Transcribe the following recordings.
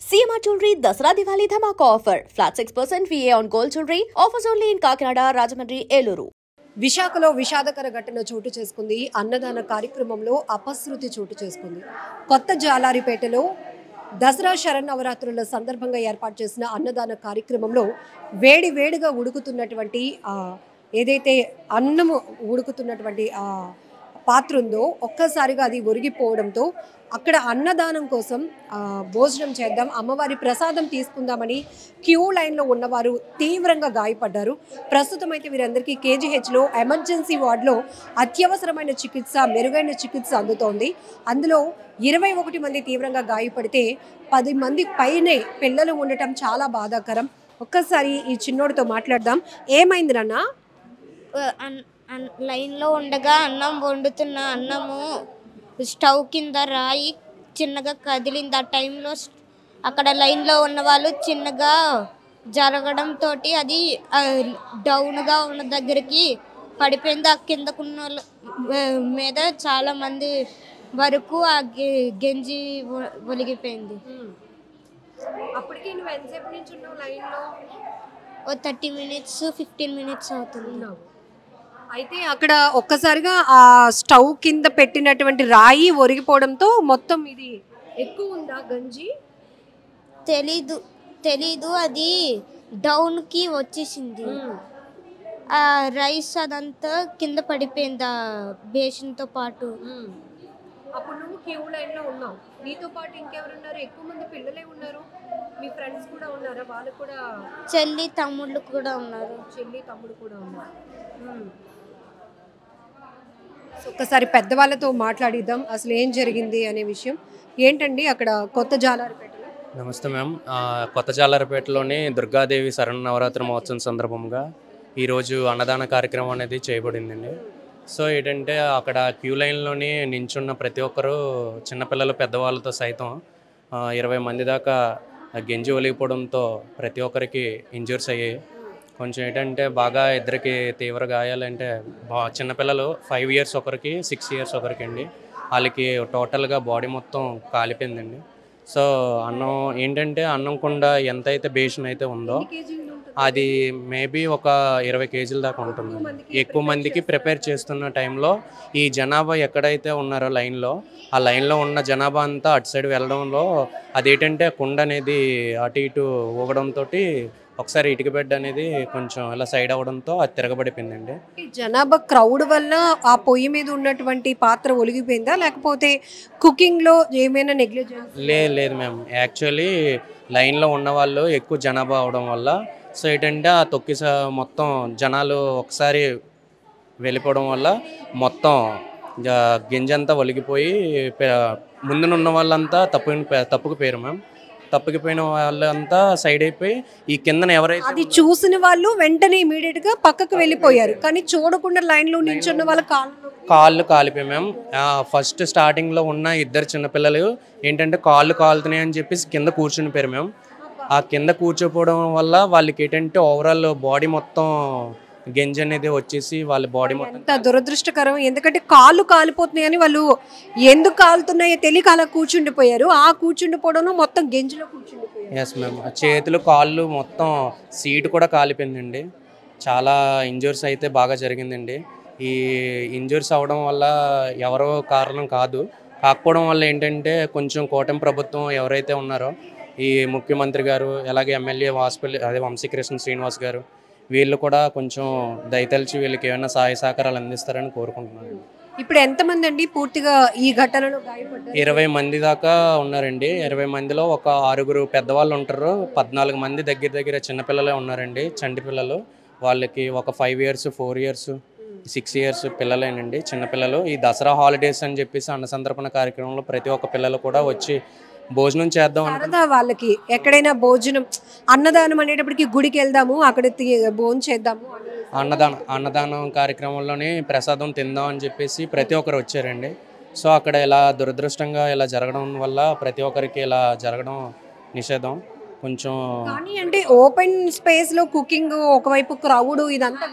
CMR Jewelry Dasra Diwali Dhamaka offer. Flat 6% VA on gold jewelry. Offers only in Kakinada, Rajahmundry, Eluru. విశాఖలో విషాదకర ఘటన చోటు చేసుకుంది. అన్నదాన కార్యక్రమంలో అపశృతి చోటు చేసుకుంది. కొత్త జాలారిపేటలో దసరా శరన్నవరాత్రుల సందర్భంగా ఏర్పాటు చేసిన అన్నదాన కార్యక్రమంలో వేడివేడిగా ఉడుకుతున్నటువంటి ఏదైతే అన్నము ఉడుకుతున్నటువంటి పాత్ర ఉందో ఒక్కసారిగా అది ఒరిగిపోవడంతో అక్కడ అన్నదానం కోసం భోజనం చేద్దాం, అమ్మవారి ప్రసాదం తీసుకుందామని క్యూ లైన్లో ఉన్నవారు తీవ్రంగా గాయపడ్డారు. ప్రస్తుతం అయితే వీరందరికీ కేజీహెచ్లో ఎమర్జెన్సీ వార్డులో అత్యవసరమైన చికిత్స, మెరుగైన చికిత్స అందుతోంది. అందులో 21 మంది తీవ్రంగా గాయపడితే 10 మంది పైనే పిల్లలు ఉండటం చాలా బాధాకరం. ఒక్కసారి ఈ చిన్నోడితో మాట్లాడదాం. ఏమైంది నాన్న? లైన్లో ఉండగా అన్నం వండుతున్న అన్నము స్టవ్ కింద రాయి చిన్నగా కదిలింది. ఆ టైంలో అక్కడ లైన్లో ఉన్న వాళ్ళు చిన్నగా జరగడంతో అది డౌన్గా ఉన్న దగ్గరికి పడిపోయింది. ఆ కిందకున్న మీద చాలామంది వరకు ఆ గెంజి ఒలిగిపోయింది. అప్పటికి నువ్వు ఎంతసేపు నుంచి ఉన్నావు లైన్లో? 30 మినిట్స్ 15 మినిట్స్ అవుతుంది. అయితే అక్కడ ఒక్కసారిగా ఆ స్టవ్ కింద పెట్టినటువంటి రాయి ఒరిగిపోవడంతో మొత్తం ఇది ఎక్కువ ఉందా గంజి? తెలీదు అది డౌన్కి వచ్చేసింది. ఆ రైస్ అదంతా కింద పడిపోయింది ఆ బేషన్తో పాటు. అప్పుడు నువ్వు క్యూ లైన్లో ఉన్నావు, నీతో పాటు ఇంకెవరున్నారు? ఎక్కువ మంది పిల్లలే ఉన్నారు. మీ ఫ్రెండ్స్ కూడా ఉన్నారా? వాళ్ళు కూడా చెల్లి తమ్ముళ్ళు కూడా ఉన్నారు. చెల్లి తమ్ముడు కూడా ఉన్నారు. ఒక్కసారి పెద్దవాళ్ళతో మాట్లాడిద్దాం అసలు ఏం జరిగింది అనే విషయం. ఏంటండి అక్కడ కొత్త జాలారిపేటలో? నమస్తే మ్యామ్. కొత్త జాలారిపేటలోని దుర్గాదేవి శరన్నవరాత్రి మహోత్సవం సందర్భంగా ఈరోజు అన్నదాన కార్యక్రమం అనేది చేయబడిందండి. సో ఏంటంటే అక్కడ క్యూ లైన్లోని నించున్న ప్రతి ఒక్కరూ చిన్నపిల్లలు పెద్దవాళ్ళతో సైతం 20 మంది దాకా గెంజి ఒలిగిపోవడంతో ప్రతి ఒక్కరికి ఇంజూర్స్ అయ్యాయి. కొంచెం ఏంటంటే బాగా ఇద్దరికి తీవ్ర గాయాలంటే చిన్నపిల్లలు 5 ఇయర్స్ ఒకరికి, 6 ఇయర్స్ ఒకరికి అండి. వాళ్ళకి టోటల్గా బాడీ మొత్తం కాలిపోయిందండి. సో అన్నం ఏంటంటే అన్నం కుండ ఎంతైతే బేషన్ అయితే ఉందో అది మేబీ ఒక 20 కేజీల దాకా ఉంటుంది. ఎక్కువ మందికి ప్రిపేర్ చేస్తున్న టైంలో ఈ జనాభా ఎక్కడైతే ఉన్నారో లైన్లో, ఆ లైన్లో ఉన్న జనాభా అంతా అటు సైడ్ వెళ్ళడంలో అదేంటంటే కుండ అనేది అటు ఇటు ఊగడంతో ఒకసారి ఇటుక బెడ్ అనేది కొంచెం ఇలా సైడ్ అవ్వడంతో అది తిరగబడిపోయిందండి. జనాభా క్రౌడ్ వల్ల ఆ పొయ్యి మీద ఉన్నటువంటి పాత్ర ఒలిగిపోయిందా, లేకపోతే కుకింగ్లో ఏమైనా నెగ్లిజెన్స్? లేదు మ్యామ్, యాక్చువల్లీ లైన్లో ఉన్న వాళ్ళు ఎక్కువ జనాభా అవడం వల్ల సో ఏంటంటే ఆ తొక్కి మొత్తం జనాలు ఒకసారి వెళ్ళిపోవడం వల్ల మొత్తం గింజంతా ఒలిగిపోయి ముందునున్న వాళ్ళంతా తప్పుకుపోయారు మ్యామ్. తప్పుకుపోయిన వాళ్ళంతా సైడ్ అయిపోయి ఈ కిందన ఎవరైతే అది చూసిన వాళ్ళు వెంటనే ఇమీడియట్ గా పక్కకు వెళ్ళిపోయారు, కానీ చూడకుండా లైన్ లో నిల్చున్న వాళ్ళ కాళ్ళు కాలిపోయి మ్యామ్. ఫస్ట్ స్టార్టింగ్ లో ఉన్న ఇద్దరు చిన్నపిల్లలు ఏంటంటే కాళ్ళు కాలుతున్నాయి అని చెప్పేసి కింద కూర్చునిపోయారు మ్యామ్. ఆ కింద కూర్చోపోవడం వల్ల వాళ్ళకి ఏంటంటే ఓవరాల్ బాడీ మొత్తం గెంజి అనేది వచ్చేసి వాళ్ళ బాడీ మొత్తం. ఎంత దురదృష్టకరం, ఎందుకంటే కాళ్ళు కాలిపోతున్నాయి అని వాళ్ళు ఎందుకు కాలుతున్నాయో తెలియక అలా కూర్చుండిపోయారు. ఆ కూర్చుండిపోవడం మొత్తం గెంజిలో కూర్చుండిపోయారు. ఎస్ మ్యామ్, చేతులు కాళ్ళు మొత్తం సీటు కూడా కాలిపోయిందండి. చాలా ఇంజూర్స్ అయితే బాగా జరిగిందండి. ఈ ఇంజూర్స్ అవడం వల్ల ఎవరో కారణం కాకపోవడం వల్ల ఏంటంటే కొంచెం కూటమి ప్రభుత్వం ఎవరైతే ఉన్నారో ఈ ముఖ్యమంత్రి గారు, అలాగే ఎమ్మెల్యే అదే వంశీకృష్ణ శ్రీనివాస్ గారు, వీళ్ళు కూడా కొంచెం దయతలిచి వీళ్ళకి ఏమైనా సహాయ సహకారాలు అందిస్తారని కోరుకుంటున్నాను. ఇప్పుడు ఎంతమంది అండి పూర్తిగా ఈ ఘటనలో గాయపడ్డారు? 20 మంది దాకా ఉన్నారండి. 20 మందిలో ఒక 6 పెద్దవాళ్ళు ఉంటారు, 14 మంది దగ్గర చిన్నపిల్లలే ఉన్నారండి, చంటి పిల్లలు. వాళ్ళకి ఒక 5 ఇయర్స్ 4 ఇయర్స్ 6 ఇయర్స్ పిల్లలేనండి, చిన్నపిల్లలు. ఈ దసరా హాలిడేస్ అని చెప్పేసి అన్న సందర్పణ కార్యక్రమంలో ప్రతి ఒక్క పిల్లలు కూడా వచ్చి భోజనం చేద్దాం అనుకుంటా. వాళ్ళకి ఎక్కడైనా భోజనం అన్నదానం అనేటప్పటికి గుడికి వెళ్దాము, అక్కడ భోజనం చేద్దాము, అన్నదానం కార్యక్రమంలోనే ప్రసాదం తిందాం అని చెప్పేసి ప్రతి ఒక్కరు వచ్చారండి. సో అక్కడ ఇలా దురదృష్టంగా ఇలా జరగడం వల్ల ప్రతి ఒక్కరికి ఇలా జరగడం నిషేధం. కొంచెం కానీ అంటే ఓపెన్ స్పేస్ లో కుకింగ్, ఒకవైపు క్రౌడ్, ఇదంతా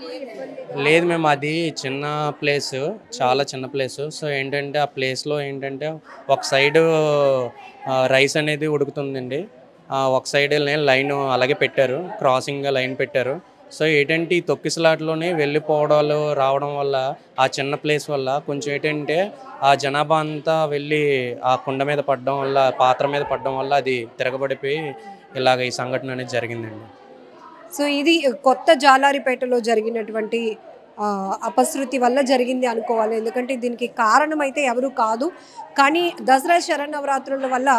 లేదు మేము, అది చిన్న ప్లేస్, చాలా చిన్న ప్లేస్. సో ఏంటంటే ఆ ప్లేస్లో ఏంటంటే ఒక సైడు రైస్ అనేది ఉడుకుతుందండి, ఒక సైడ్ లైన్ అలాగే పెట్టారు, క్రాసింగ్గా లైన్ పెట్టారు. సో ఏంటంటే ఈ తొక్కిసలాటలోనే వెళ్ళిపోవడాలు రావడం వల్ల ఆ చిన్న ప్లేస్ వల్ల కొంచెం ఏంటంటే ఆ జనాభా అంతా వెళ్ళి ఆ కుండ మీద పడడం వల్ల, పాత్ర మీద పడడం వల్ల అది తిరగబడిపోయి ఇలాగ ఈ సంఘటన అనేది జరిగిందండి. సో ఇది కొత్త జాలారిపేటలో జరిగినటువంటి అపశృతి వల్ల జరిగింది అనుకోవాలి. ఎందుకంటే దీనికి కారణం అయితే ఎవరు కాదు. కానీ దసరా శరన్నవరాత్రుల వల్ల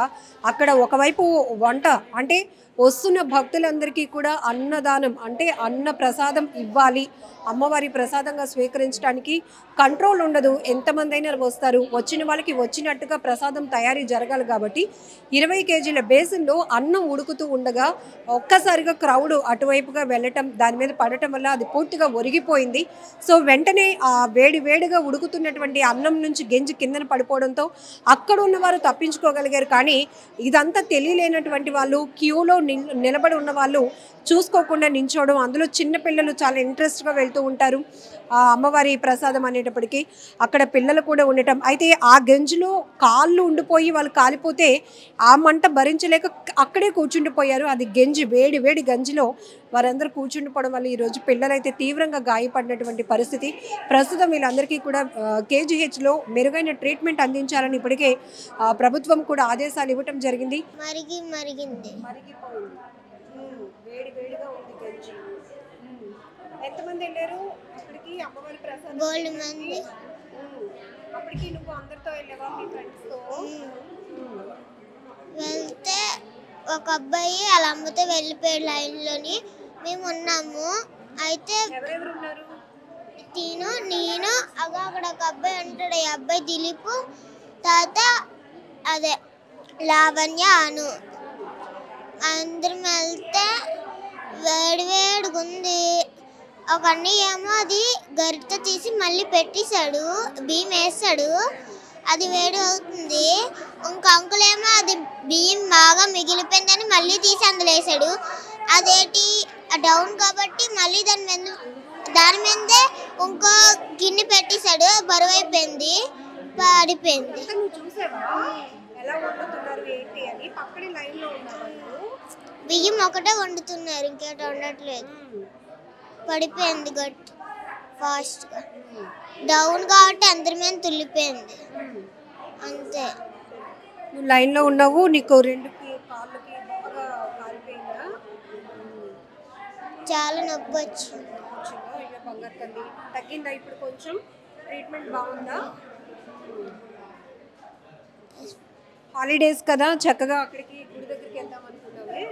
అక్కడ ఒకవైపు వంట అంటే వస్తున్న భక్తులందరికీ కూడా అన్నదానం అంటే అన్న ప్రసాదం ఇవ్వాలి, అమ్మవారి ప్రసాదంగా స్వీకరించడానికి కంట్రోల్ ఉండదు. ఎంతమంది అయినా వస్తారు, వచ్చిన వాళ్ళకి వచ్చినట్టుగా ప్రసాదం తయారీ జరగాలి. కాబట్టి 20 కేజీల బేసిన్లో అన్నం ఉడుకుతూ ఉండగా ఒక్కసారిగా క్రౌడ్ అటువైపుగా వెళ్ళటం, దాని మీద పడటం వల్ల అది పూర్తిగా ఒరిగిపోయింది. సో వెంటనే ఆ వేడిగా ఉడుకుతున్నటువంటి అన్నం నుంచి గెంజి కిందన పడిపోవడంతో అక్కడ ఉన్నవారు తప్పించుకోగలిగారు. కానీ ఇదంతా తెలియలేనటువంటి వాళ్ళు, క్యూలో నిలబడి ఉన్న వాళ్ళు చూసుకోకుండా నించోవడం, అందులో చిన్నపిల్లలు చాలా ఇంట్రెస్ట్గా వెళ్తూ ఉంటారు అమ్మవారి ప్రసాదం అనేటప్పటికీ. అక్కడ పిల్లలు కూడా ఉండటం, అయితే ఆ గంజిలో కాళ్ళు ఉండిపోయి వాళ్ళు కాలిపోతే ఆ మంట భరించలేక అక్కడే కూర్చుండిపోయారు. అది గంజి వేడి గంజిలో వారందరూ కూర్చుండిపోవడం వల్ల ఈరోజు పిల్లలైతే తీవ్రంగా గాయపడినటువంటి పరిస్థితి. ప్రస్తుతం వీళ్ళందరికీ కూడా కేజీహెచ్లో మెరుగైన ట్రీట్మెంట్ అందించాలని ఇప్పటికే ప్రభుత్వం కూడా ఆదేశాలు ఇవ్వటం జరిగింది. మరిగింది వేడిగా ఉంది గంజి. ఎంతమంది వెళ్ళారు అక్కడికి అమ్మవారి ప్రసాదం? గోల్డ్ మంది. అప్పటికి నువ్వు అందరితో వెళ్ళావా మీ ఫ్రెండ్స్తో? వెళ్తే ఒక అబ్బాయి వాళ్ళ అమ్మతో వెళ్ళిపోయాడు లైన్లోని. మేము ఉన్నాము. అయితే ఎవరెవరు ఉన్నారు? నేను అక్కడ ఒక అబ్బాయి ఉంటాడు, ఈ అబ్బాయి దిలీప్, తర్వాత అదే లావణ్య, అను, అందరం వెళ్తే వేడిగా ఉంది. ఒక అన్నయ్య ఏమో అది గరిట తీసి మళ్ళీ పెట్టేశాడు, బియ్యం వేసాడు, అది వేడి అవుతుంది. ఇంకో అంకుల్ ఏమో అది బియ్యం బాగా మిగిలిపోయిందని మళ్ళీ తీసి అందులో వేసాడు. అదేంటి డౌన్ కాబట్టి మళ్ళీ దాని మీదే ఇంకో గిన్నె పెట్టేశాడు, బరువు అయిపోయింది, పడిపోయింది. బియ్యం ఒకటే వండుతున్నారు, ఇంకేట వండట్లేదు. పడిపోయింది గట్టి ఫాస్ట్గా, డౌన్ కాబట్టి అందరి మీద తుల్లిపోయింది అంతే. నువ్వు లైన్లో ఉన్నావు, నీకు కాళ్ళకి బాగా కాలిపోయిందా? చాలా నొప్పి వచ్చింది. బంగారు తల్లి తగ్గిందా ఇప్పుడు? కొంచెం ట్రీట్మెంట్ బాగుందా? హాలిడేస్ కదా, చక్కగా అక్కడికి గుడి దగ్గరికి వెళ్దాం అనుకున్నావే.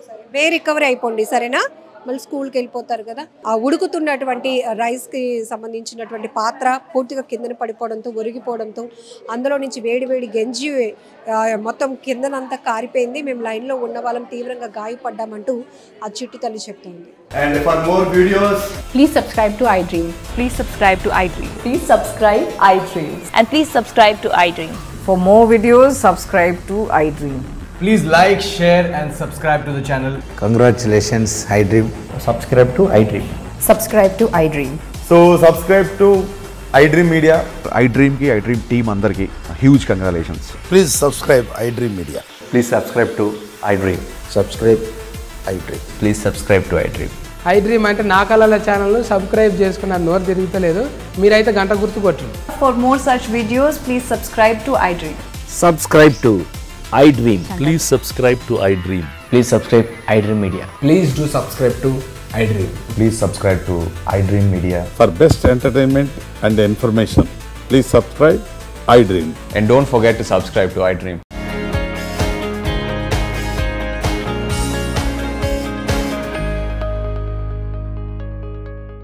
సరే, రికవరీ అయిపోండి సరేనా? మళ్ళీ స్కూల్కి వెళ్ళిపోతారు కదా. ఆ ఉడుకుతున్నటువంటి రైస్కి సంబంధించినటువంటి పాత్ర పూర్తిగా కిందన పడిపోవడంతో, ఒరిగిపోవడంతో అందులో నుంచి వేడి గంజి మొత్తం కిందనంతా కారిపోయింది. మేము లైన్లో ఉన్న వాళ్ళం తీవ్రంగా గాయపడ్డామంటూ ఆ చిట్టు తల్లి చెప్తుంది. And for more videos, please subscribe to iDream. Please subscribe to iDream. Please subscribe iDream. And please subscribe to iDream. For more videos, subscribe to iDream. please like, share and subscribe to the channel. Congratulations, iDream. Subscribe to iDream. Subscribe to iDream. So subscribe to iDream Media. iDream ki iDream team andarki huge congratulations. Please subscribe iDream Media. Please subscribe to iDream. Subscribe iDream. Please subscribe to iDream. iDream అంటే నా కళల channel subscribe చేసుకున్న నోరు తిరుగుతలేదు, మీరైతే గంట గుర్తు కొట్టండి. For more such videos, please subscribe to iDream. Subscribe to iDream. Please subscribe to iDream. Please subscribe iDream Media. Please do subscribe to iDream. Please subscribe to iDream Media. For best entertainment and information, please subscribe iDream. And don't forget to subscribe to iDream.